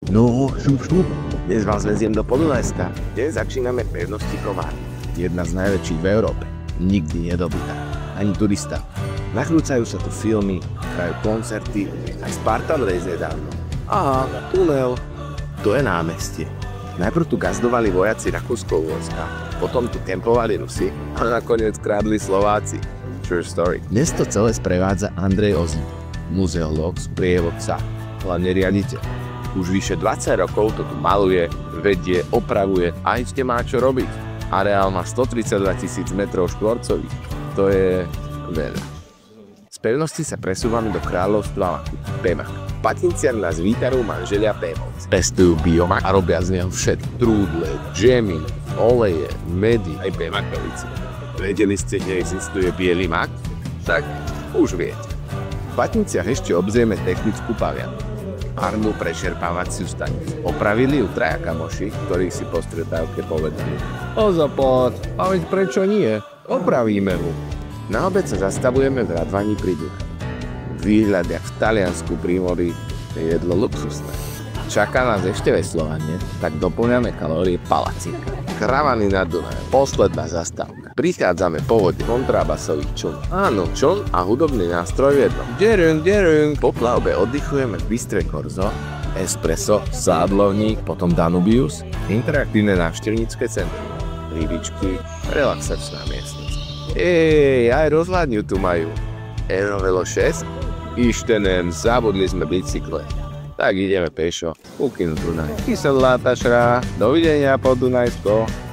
No, šup. Dnes vás veziem do Podunajska, kde začíname pevnosti Komár. Jedna z najväčších v Európe. Nikdy nedobytá. Ani turista. Nakrúcajú sa tu filmy, hrajú koncerty, aj Spartan Race nedávno. Aha, tunel. To je námestie. Najprv tu gazdovali vojaci Rakúsko-Uhorska, potom tu kempovali Rusi a nakoniec krádli Slováci. True story. Dnes to celé sprevádza Andrej Ozík, muzeológ, sprievodca, hlavne riaditeľ. Už vyše 20 rokov to tu maluje, vedie, opravuje a ešte má čo robiť. Areál má 132 000 m2. To je veľa. Z pevnosti sa presúvame do kráľovstva Pemak. V Patinciach nás vítajú manželia Pémovci. Pestujú biomak a robia z neho všetko. Trúdle, džemy, oleje, medy, aj Pémakovice. Vedeli ste, že existuje biely mak? Tak už viete. V Patinciach ešte obzrieme technickú pavianku. Parnú prečerpávaciu stanicu. Opravili ju traja kamoši, ktorí si po stretávke povedali: O zapad, a veď prečo nie? Opravíme mu. Na obed sa zastavujeme v Radvani pri Dunaji. Výhľad jak v Taliansku pri mori, je jedlo luxusné. Čaká nás ešte veslovanie, tak doplňame kalórie palacinka. Kravany na Dunaji, posledná zastávka. Prichádzame po vode, kontrabasový čln. Áno, čln a hudobný nástroj v jednom. Derung. Po plavbe oddychujeme v Bystre Korzo, espresso, sádlovník, potom Danubius, interaktívne návštevnícke centrum, rybičky, relaxačná miestnosť. Aj rozhľadňu tu majú. Erovelo 6? Ištenem, zabudli sme bicykle. Tak ideme pešo, ukinu Dunaj. Kyselá tašra, dovidenia po Dunajsko.